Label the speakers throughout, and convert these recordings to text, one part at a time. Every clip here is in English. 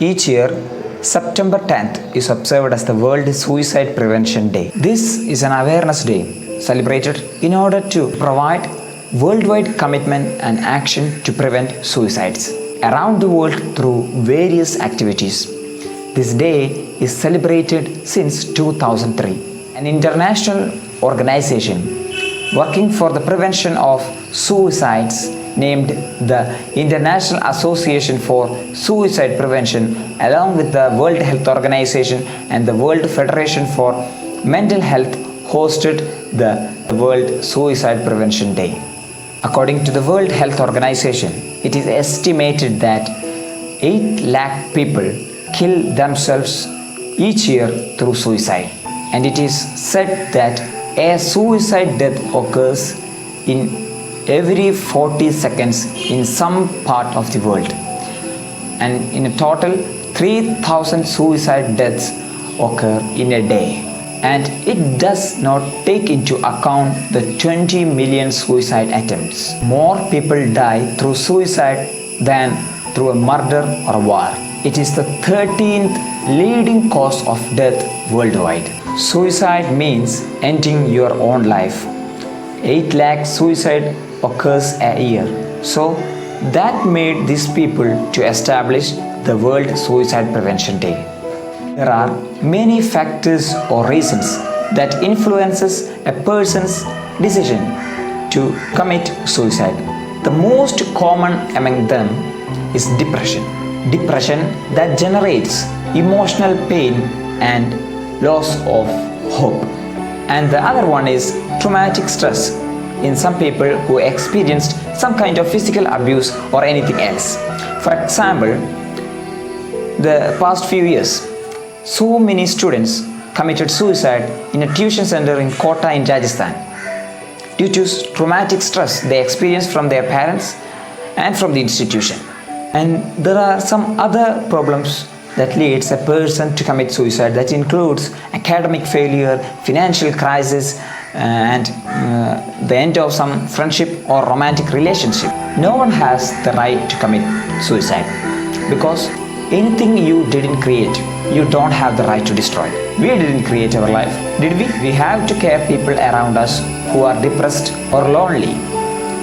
Speaker 1: Each year, September 10th is observed as the World Suicide Prevention Day. This is an awareness day celebrated in order to provide worldwide commitment and action to prevent suicides around the world through various activities. This day is celebrated since 2003. An international organization working for the prevention of suicides named the International Association for Suicide Prevention, along with the World Health Organization and the World Federation for Mental Health, hosted the World Suicide Prevention Day. According to the World Health Organization, it is estimated that 8 lakh people kill themselves each year through suicide, and it is said that a suicide death occurs in every 40 seconds in some part of the world, and in a total 3,000 suicide deaths occur in a day, and it does not take into account the 20 million suicide attempts. More people die through suicide than through a murder or a war. It is the 13th leading cause of death worldwide. Suicide means ending your own life. 8 lakh suicide occurs a year. So that made these people to establish the World Suicide Prevention Day. There are many factors or reasons that influences a person's decision to commit suicide. The most common among them is depression. Depression that generates emotional pain and loss of hope. And the other one is traumatic stress in some people who experienced some kind of physical abuse or anything else. For example, the past few years, so many students committed suicide in a tuition center in Kota in Rajasthan due to traumatic stress they experienced from their parents and from the institution. And there are some other problems that leads a person to commit suicide, that includes academic failure, financial crisis, and the end of some friendship or romantic relationship. No one has the right to commit suicide, because anything you didn't create, you don't have the right to destroy. We didn't create our life, did we? We have to care people around us who are depressed or lonely.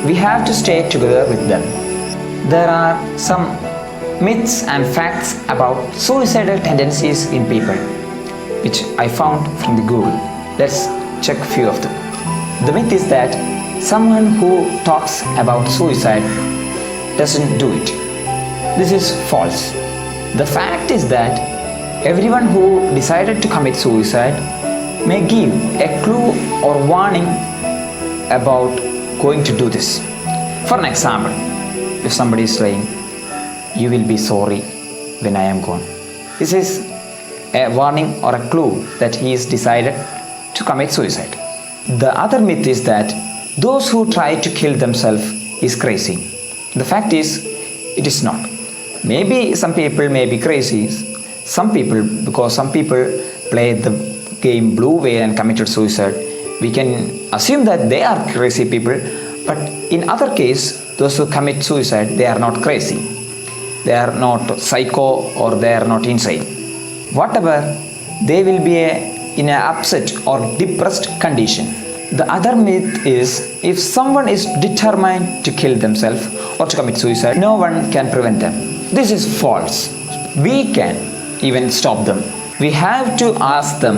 Speaker 1: We have to stay together with them. There are some myths and facts about suicidal tendencies in people, which I found from the Google. Let's check a few of them. The myth is that someone who talks about suicide doesn't do it. This is false. The fact is that everyone who decided to commit suicide may give a clue or warning about going to do this. For an example, if somebody is saying, "You will be sorry when I am gone," this is a warning or a clue that he is decided to commit suicide. The other myth is that those who try to kill themselves is crazy. The fact is, it is not. Maybe some people may be crazy, because some people play the game blue whale and committed suicide. We can assume that they are crazy people, but in other case, those who commit suicide, they are not crazy. They are not psycho or they are not insane. Whatever, they will be in an upset or depressed condition. The other myth is, if someone is determined to kill themselves or to commit suicide, no one can prevent them. This is false. We can even stop them. We have to ask them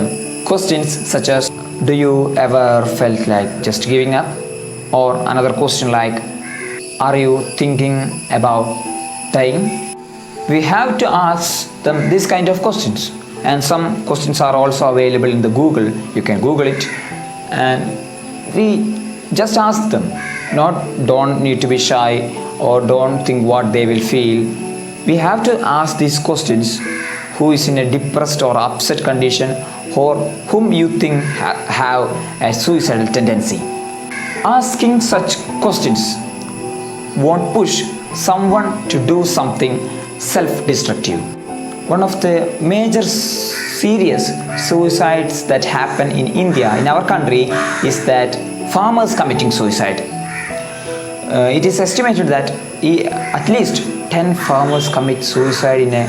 Speaker 1: questions such as, "Do you ever felt like just giving up?" Or another question like, "Are you thinking about dying?" We have to ask them this kind of questions, and some questions are also available in the Google. You can Google it, and we just ask them. Don't need to be shy or don't think what they will feel. We have to ask these questions: who is in a depressed or upset condition, or whom you think have a suicidal tendency. Asking such questions won't push someone to do something self-destructive. One of the major serious suicides that happen in India, in our country, is that farmers committing suicide. It is estimated that at least 10 farmers commit suicide in a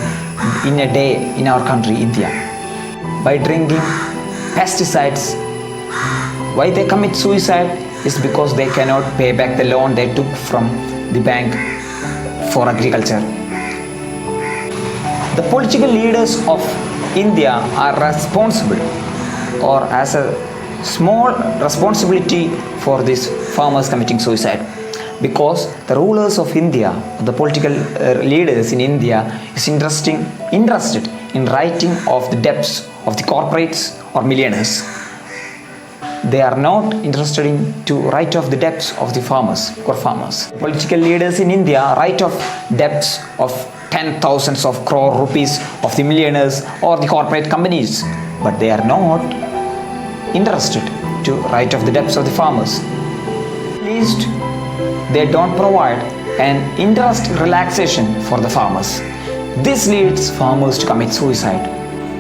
Speaker 1: in a day in our country, India, by drinking pesticides. Why they commit suicide is because they cannot pay back the loan they took from the bank for agriculture. The political leaders of India are responsible or has a small responsibility for these farmers committing suicide, because the rulers of India, the political leaders in India is interested in writing off the debts of the corporates or millionaires. They are not interested in to write off the debts of the farmers or farmers. Political leaders in India write off debts of 10,000s of crore rupees of the millionaires or the corporate companies, but they are not interested to write off the debts of the farmers. At least they don't provide an interest relaxation for the farmers. This leads farmers to commit suicide.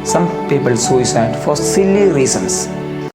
Speaker 1: Some people suicide for silly reasons.